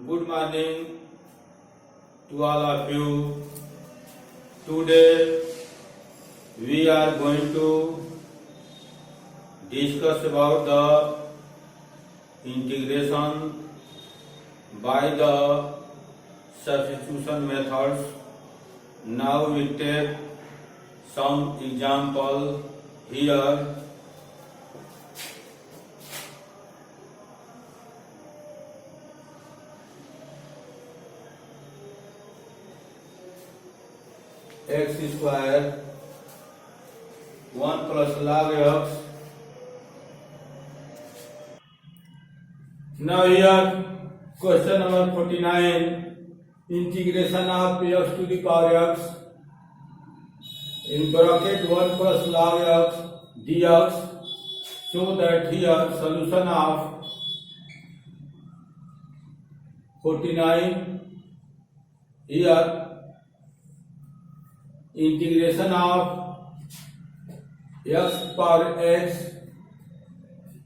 Good morning to all of you. Today we are going to discuss about the integration by the substitution methods. Now we take some example here. X square 1 plus log x. Now here question number 49, integration of x to the power x in bracket 1 plus log x dx, so that here solution of 49 here integration of x power x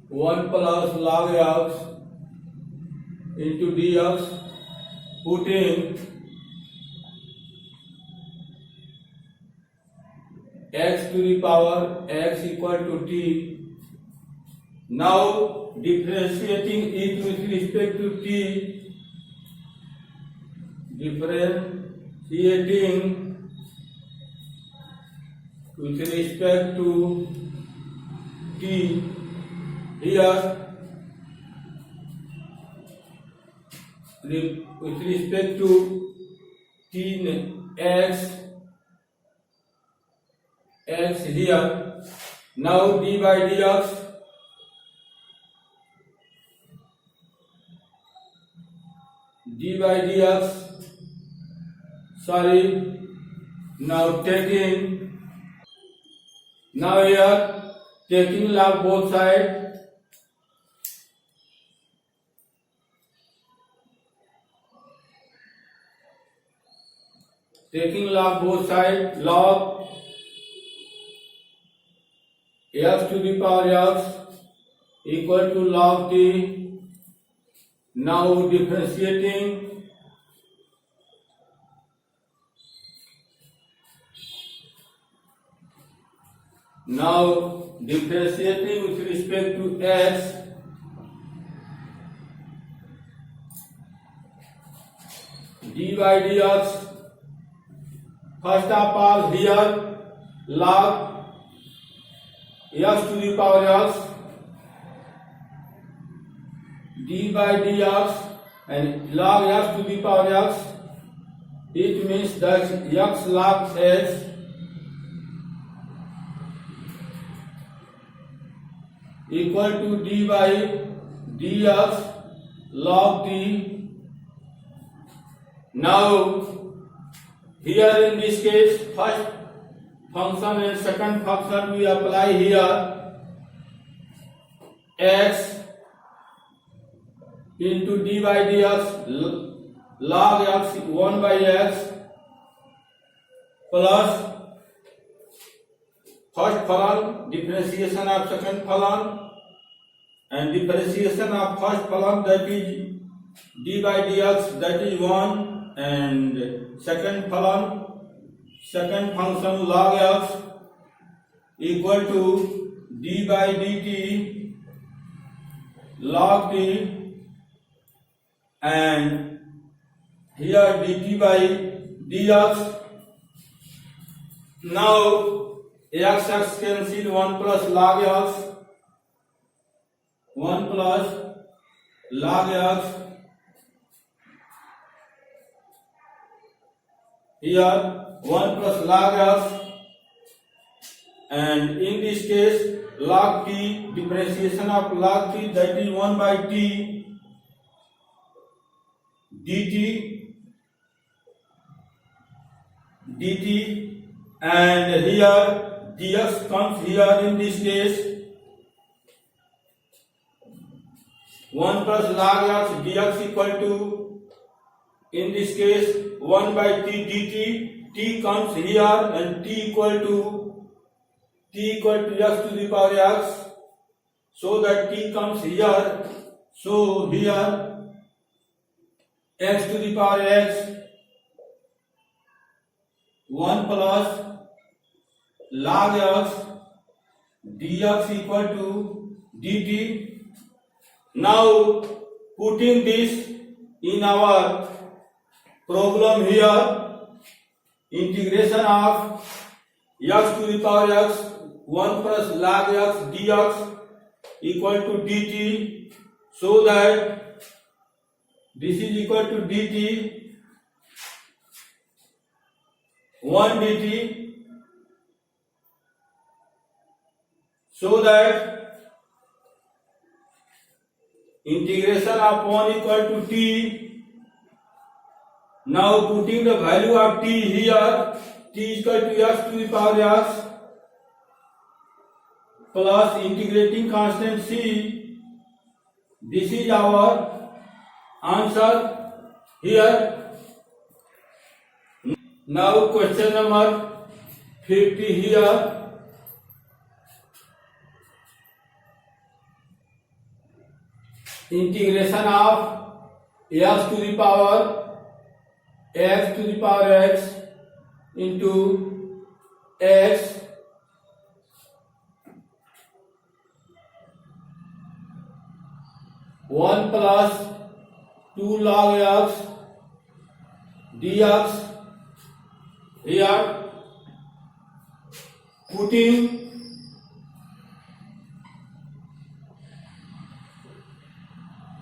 1 plus log x into dx, putting x to the power x equal to t. Now differentiating it with respect to t, differentiating with respect to t, here with respect to t x here. Now d by dx, now here taking log both sides, log x to the power x equal to log t. Now differentiating with respect to x, d by dx, first of all here log x to the power x, d by dx, and log x to the power x, it means that x log x equal to d by dx log t. Now here in this case first function and second function we apply here, x into d by dx log x 1 by x plus first phalan differentiation of second phalan and differentiation of first phalan, that is d by dx, that is 1, and second phalan, second function log x equal to d by dt log t, and here dt by dx. Now x cancel 1 plus log x, 1 plus log x, here 1 plus log x, and in this case log t, differentiation of log t, that is 1 by t dt, and here dx comes here in this case 1 plus log x dx equal to, in this case 1 by t dt, t comes here and t equal to x to the power x, so that t comes here, so here x to the power x 1 plus log x dx equal to dt. Now putting this in our problem here, integration of x to the power x 1 plus log x dx equal to dt, so that this is equal to dt 1 dt, so that integration of 1 equal to t. Now putting the value of t here, t is equal to x to the power x plus integrating constant c. This is our answer here. Now question number 50 here. Integration of x to the power x into x one plus 2 log x dx. Here putting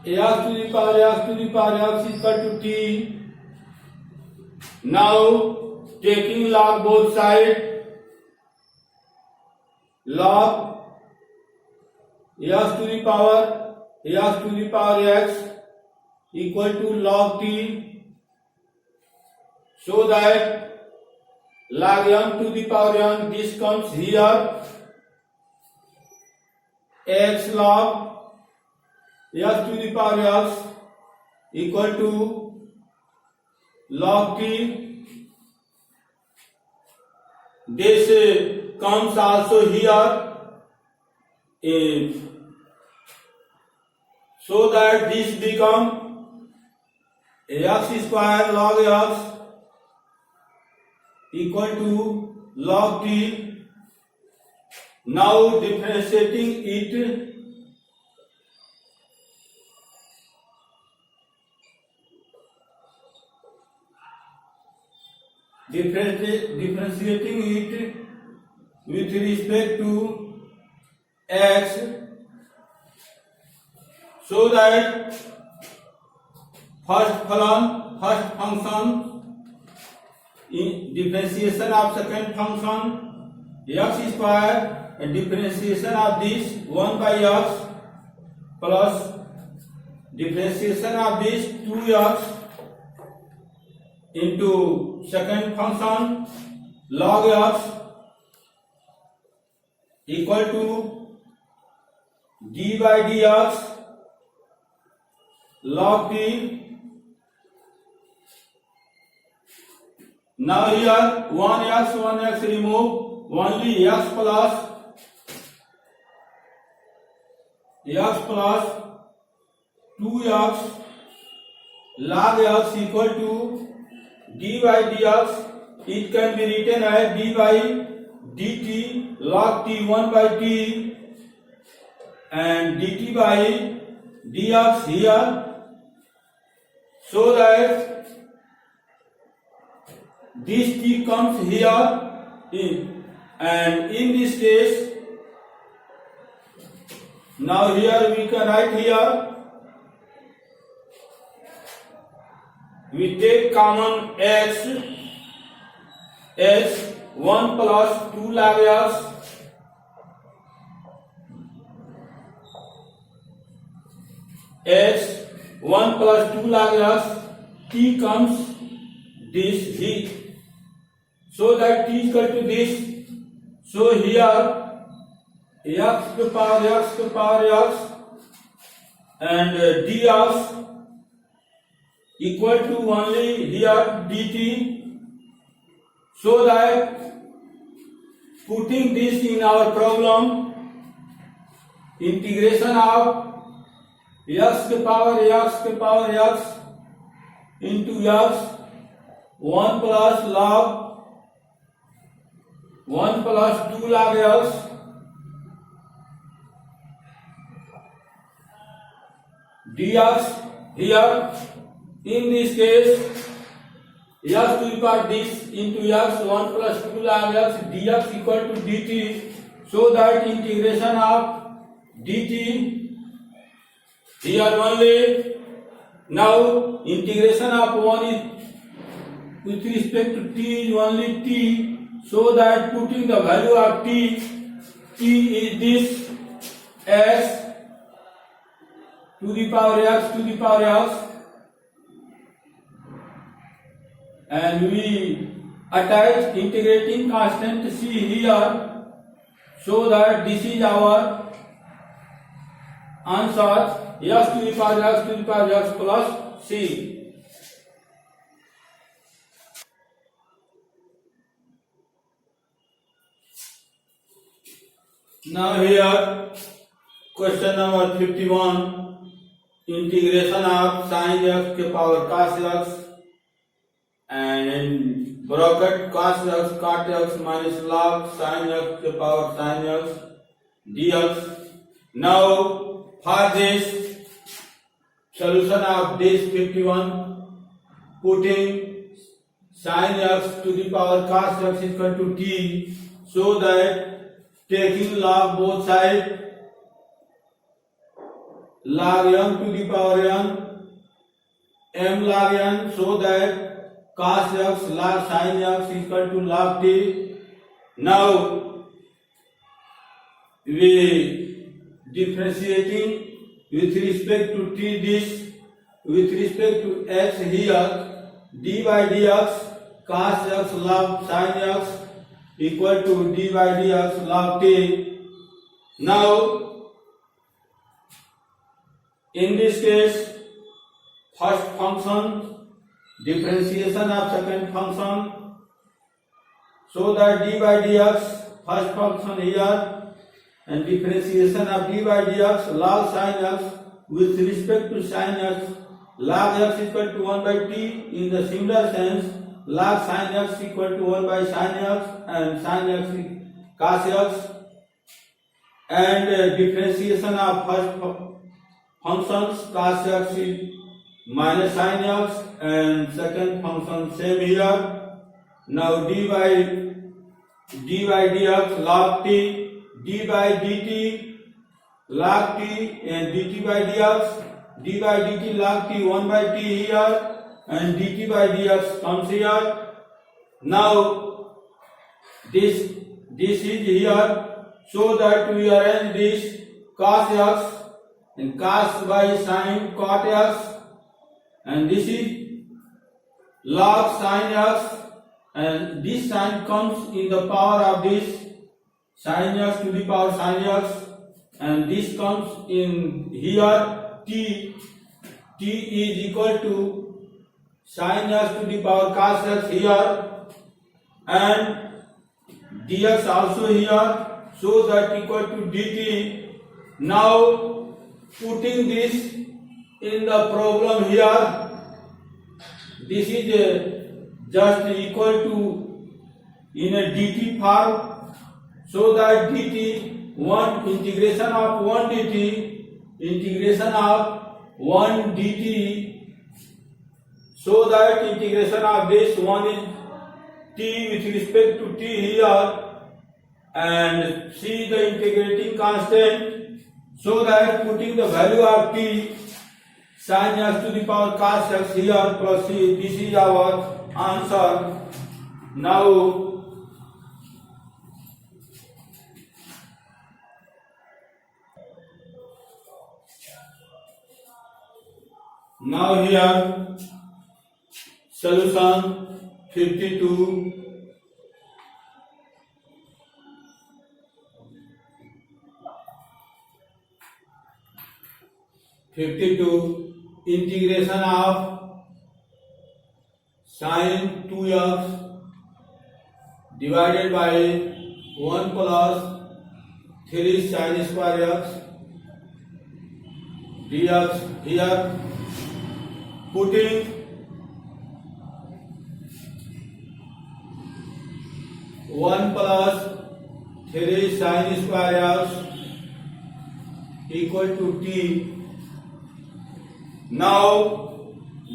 x to the power x is equal to t. Now taking log both sides, log x to the power x equal to log t, so that log m to the power m, this comes here, x log x to the power x equal to log t. This comes also here, so that this become x square log x equal to log t. Now differentiating it, with respect to x, so that first function in differentiation of second function x square and differentiation of this 1 by x plus differentiation of this 2x into second function log x equal to d by dx log t. Now here 1x remove, only x plus 2x log x equal to d by dx. It can be written as d by dt log t 1 by t and dt by dx here, so that this t comes here and in this case, now here we can write here, we take common x as 1 plus 2 log x as 1 plus 2 log x, t comes this heat, so that t is equal to this. So here x to power x and dx equal to only here dt, so that putting this in our problem, integration of x to power x into x 1 plus log 1 plus 2 log x dx. Here in this case x to the power this into x 1 plus 2 log x dx equal to dt, so that integration of dt here only. Now integration of 1 is with respect to t is only t, so that putting the value of t is this x to the power x, and we attach integrating constant c here, so that this is our answer, x to the power x plus c. Now here question number 51, integration of sin x के power cos x and in bracket cos x cot x minus log sin x के power sin x dx. Now for this solution of this 51, putting sin x to the power cos x is equal to t, so that taking log both sides, log m to the power m log n, so that cos x log sin x is equal to log t. Now we differentiating with respect to t this, with respect to x here, d by dx cos x log sin x equal to d by dx log t. Now in this case, first function differentiation of second function, so that d by dx first function here and differentiation of d by dx log sin x with respect to sin x, log x equal to 1 by t. In the similar sense, log sin x equal to 1 by sin x and sin x cos x, and differentiation of first functions cos x is minus sin x and second function same here. Now d by dx log t, d by dt log t and dt by dx, d by dt log t 1 by t here and dt by dx comes here. Now this is here, so that we arrange this cos x and cos by sin cot x, and this is log sin x, and this sign comes in the power of this sin x to the power sin x, and this comes in here t is equal to sin x to the power cos x here, and dx also here, so that equal to dt. Now putting this in the problem here, this is just equal to in a dt form, so that dt 1 integration of 1 dt integration of 1 dt, so that integration of this one is t with respect to t here, and see the integrating constant, so that putting the value of t sin x to the power cos x here plus c, this is our answer. Now here solution 52. Integration of sin 2x divided by 1 plus 3 sin square x dx. Here putting 1 plus 3 sin square x equal to t. Now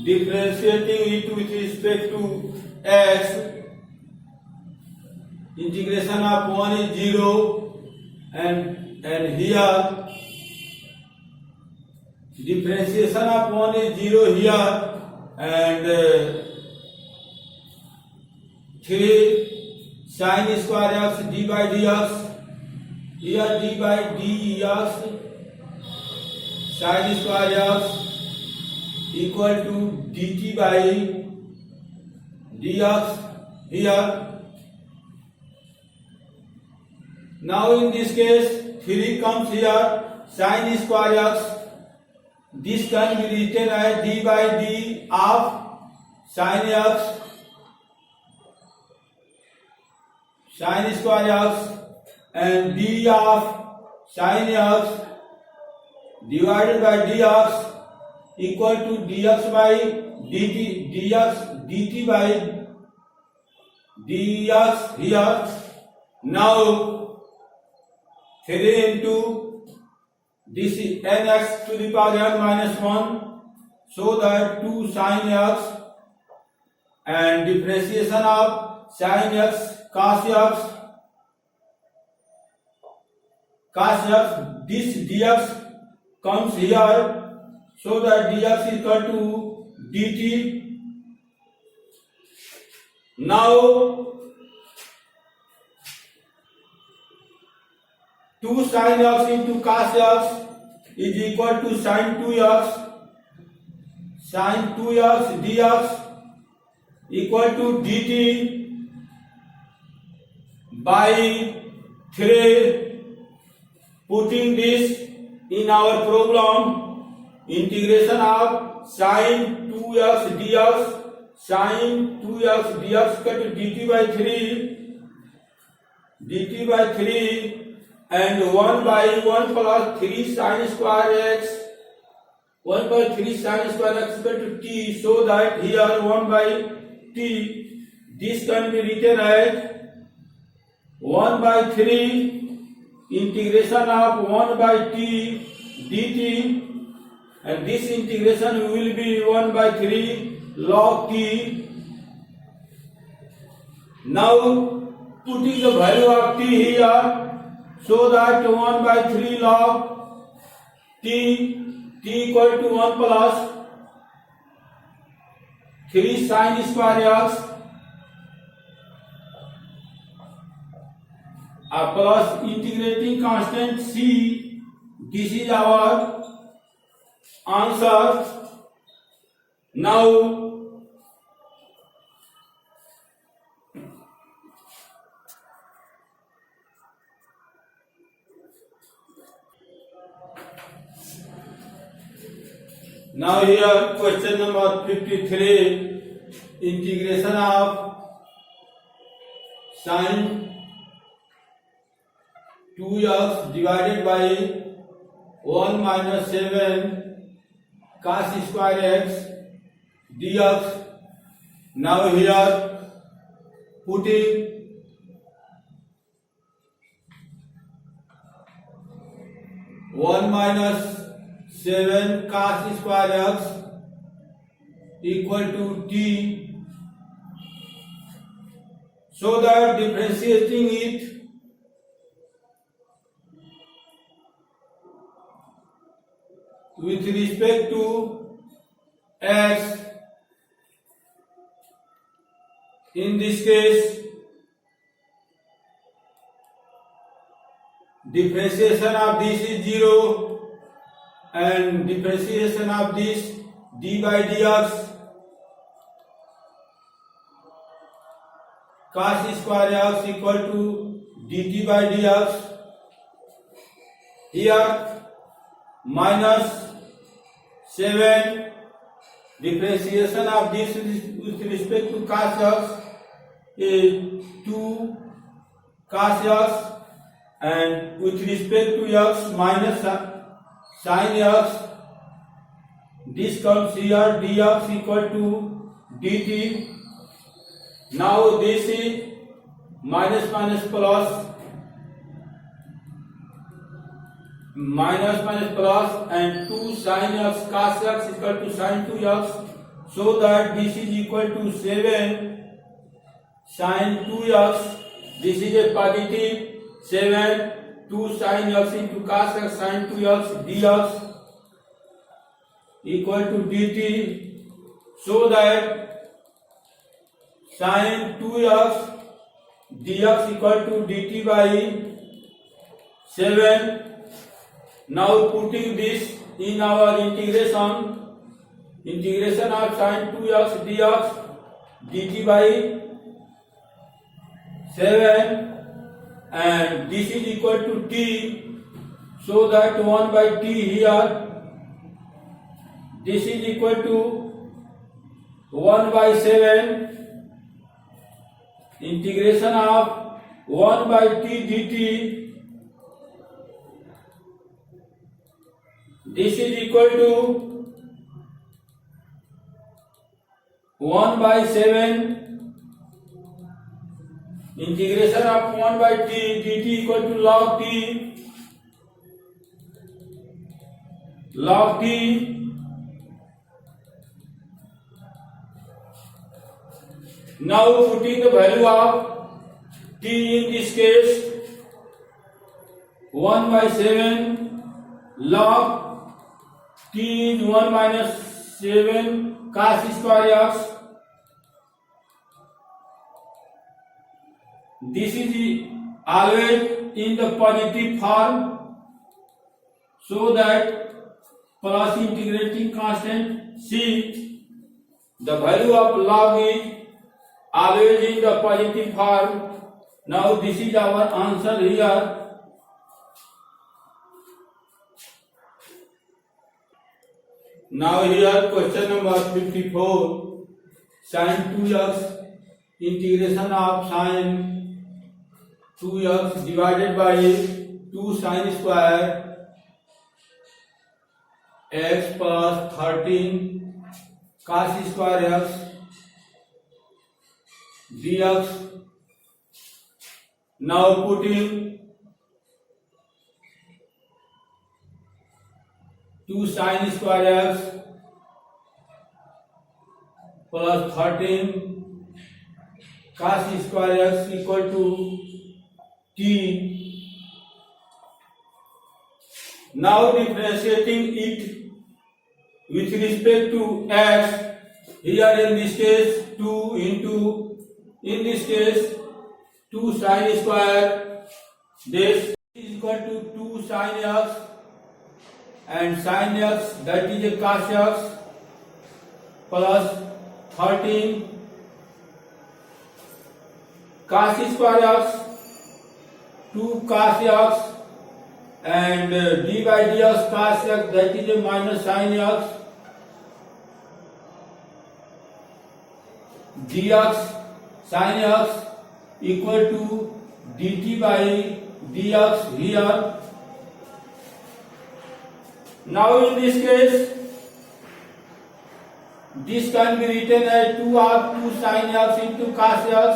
differentiating it with respect to x, integration of 1 is 0 and here differentiation of 1 is 0 here and 3 sin square x d by dx, here d by dx sin square x equal to dt by dx here. Now in this case 3 comes here, sin square x, this can be written as d by d of sin x sin square x and d of sin x divided by dx equal to dx by dt, dt by dx here. Now 3 into this is nx to the power n minus 1, so that 2 sin x and differentiation of sin x cos x, this dx comes here, so that dx is equal to dt. Now 2 sin x into cos x is equal to sin 2x, sin 2x dx equal to dt by 3. Putting this in our problem, integration of sin 2x dx, sin 2x dx equal to dt by 3 and 1 by 1 plus 3 sin square x, 1 by 3 sin square x equal to t, so that here 1 by t, this can be written as 1 by 3 integration of 1 by t dt, and this integration will be 1 by 3 log t. Now putting the value of t here, so that 1 by 3 log t equal to 1 plus 3 sin square x plus integrating constant c. This is our answer. Now here question number 53, integration of sin 2x divided by 1 minus 7 cos square x dx. Now here putting 1 minus 7 cos square x equal to t, so that differentiating it with respect to x, in this case differentiation of this is 0 and differentiation of this d by dx cos square x equal to dt by dx. Here minus 7 differentiation of this with respect to cos x is 2 cos x, and with respect to x minus sin x, this comes here dx equal to dt. Now this is minus minus plus, minus minus plus, and 2 sin x cos x equal to sin 2x, so that this is equal to 7 sin 2x. This is a positive 7, 2 sin x into cos x sin 2x dx equal to dt, so that sin 2x dx equal to dt by 7. Now putting this in our integration of sin 2x dx dt by 7, and this is equal to t, so that 1 by t here, this is equal to 1 by 7, integration of 1 by t dt, this is equal to 1 by 7, integration of 1 by t dt equal to log t, log t. Now putting the value of t in this case, 1 by 7 log t is 1 minus 7 cos square x. This is always in the positive form, so that plus integrating constant c, the value of log is always in the positive form. Now this is our answer here. Now here question number 54, sin 2x, integration of sin 2x divided by 2 sin square x plus 13 cos square x dx. Now putting 2 sin square x plus 13 cos square x equal to t. Now differentiating it with respect to x, here in this case 2 into, in this case 2 sin square, this is equal to 2 sin x, and sin x, that is a cos x, plus 13 cos square x, 2 cos x, and d by dx cos x, that is a minus sin x, dx sin x equal to dt by dx here. Now in this case, this can be written as 2 of 2 sin x into cos x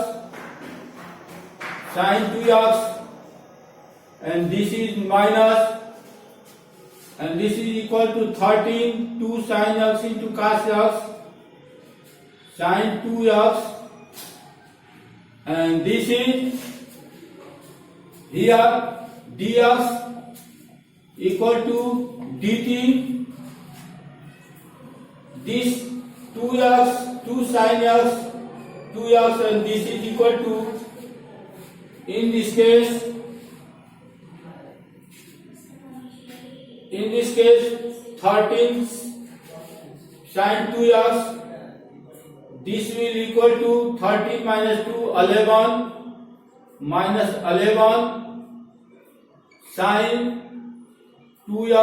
sin 2x, and this is minus, and this is equal to 13 2 sin x into cos x sin 2x, and this is here dx equal to dt, this 2x 2 sin x 2x, and this is equal to, in this case 13 sin 2x, this will equal to 13 minus 2 11 minus 11 sin 2x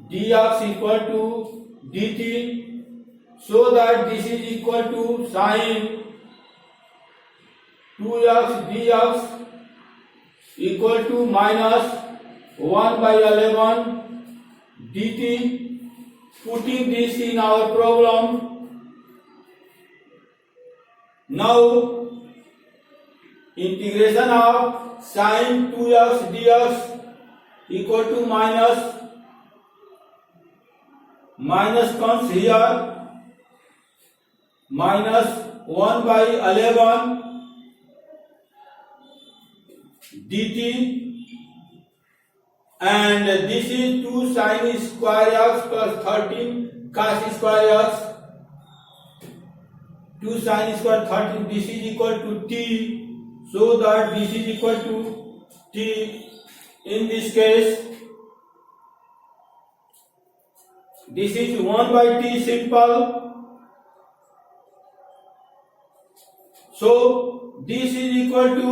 dx equal to dt, so that this is equal to sin 2x dx equal to minus 1 by 11 dt. Putting this in our problem, now integration of sin 2x dx equal to minus comes here, minus 1 by 11 dt, and this is 2 sin square x plus 13 cos square x. 2 sin square 13, this is equal to t, so that this is equal to t. In this case, this is 1 by t simple, so this is equal to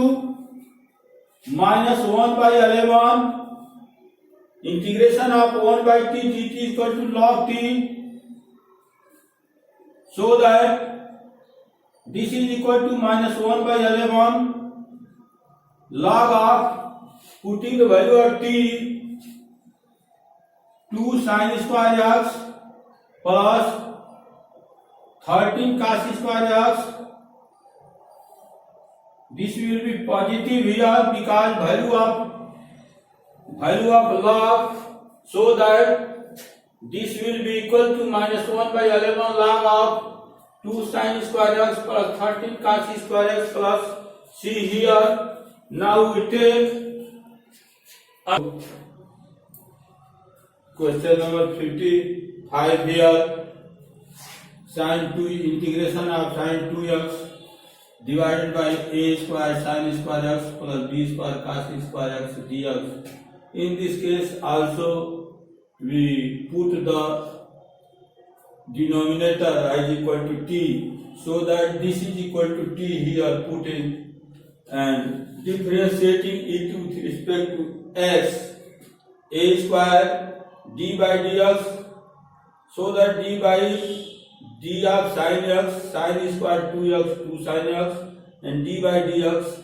minus 1 by 11, integration of 1 by t dt is equal to log t, so that this is equal to minus 1 by 11 log of, putting the value of t, 2 sin square x plus 13 cos square x. This will be positive here because value of log, so that this will be equal to minus 1 by 11 log of 2 sin square x plus 13 cos square x plus c here. Now we take question number 55 here. Sin 2, integration of sin 2x divided by a square sin square x plus b square cos square x dx. In this case also we put the denominator as equal to t, so that this is equal to t here putting, and differentiating it with respect to x, a square d by dx, so that d by d of sin x, sin square 2x 2 sin x, and d by dx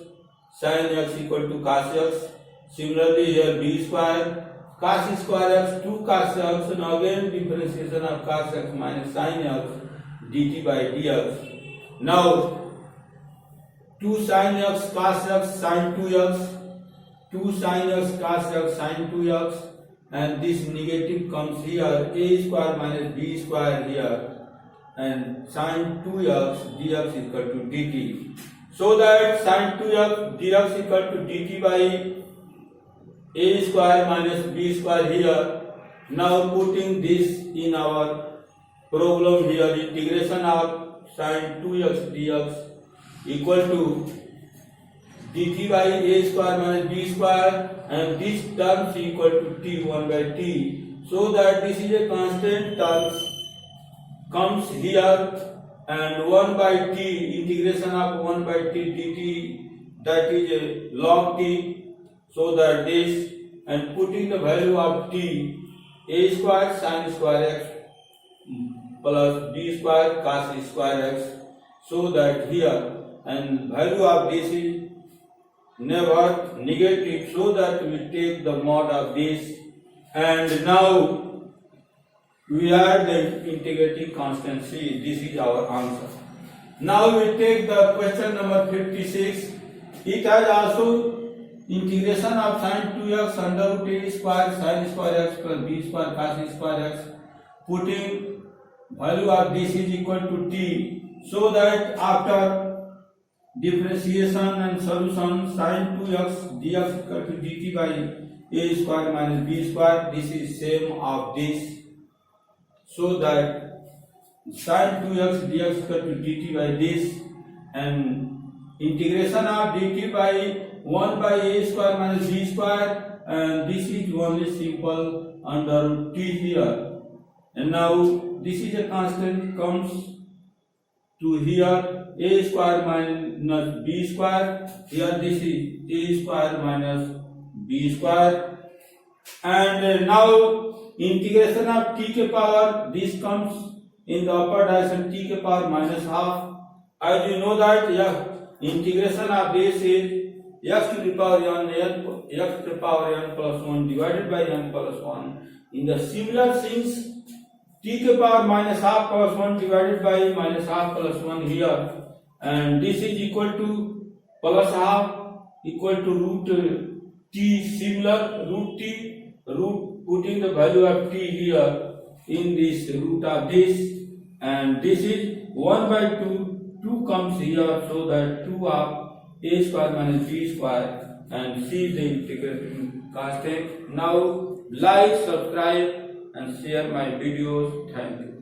sin x equal to cos x. Similarly here b square cos square x 2 cos x, and again differentiation of cos x minus sin x dt by dx. Now 2 sin x cos x sin 2x, 2 sin x cos x sin 2x, and this negative comes here, a square minus b square here, and sin 2x dx equal to dt, so that sin 2x dx equal to dt by a square minus b square here. Now putting this in our problem here, integration of sin 2x dx equal to dt by a square minus b square, and this term equal to t 1 by t, so that this is a constant term comes here, and 1 by t, integration of 1 by t dt, that is a log t, so that this, and putting the value of t, a square sin square x plus b square cos square x, so that here, and value of this is never negative, so that we take the mod of this, and now we add the integrating constant c. This is our answer. Now we take the question number 56. It has also integration of sin 2x under root a square sin square x plus b square cos square x, putting value of this is equal to t, so that after differentiation and solution, sin 2x dx equal to dt by a square minus b square, this is same of this, so that sin 2x dx equal to dt by this, and integration of dt by 1 by a square minus b square, and this is only simple under t here, and now this is a constant comes to here, a square minus b square, here this is a square minus b square, and now integration of t के power, this comes in the upper direction t के power minus half. As you know that integration of this is x to the power n, x to the power n plus 1 divided by n plus 1. In the similar things, t के power minus half plus 1 divided by minus half plus 1 here, and this is equal to plus half equal to root t, similar root t, root putting the value of t here in this root of this, and this is 1 by 2, 2 comes here, so that 2 of a square minus b square, and c is the integral constant. Now like, subscribe and share my videos. Thank you.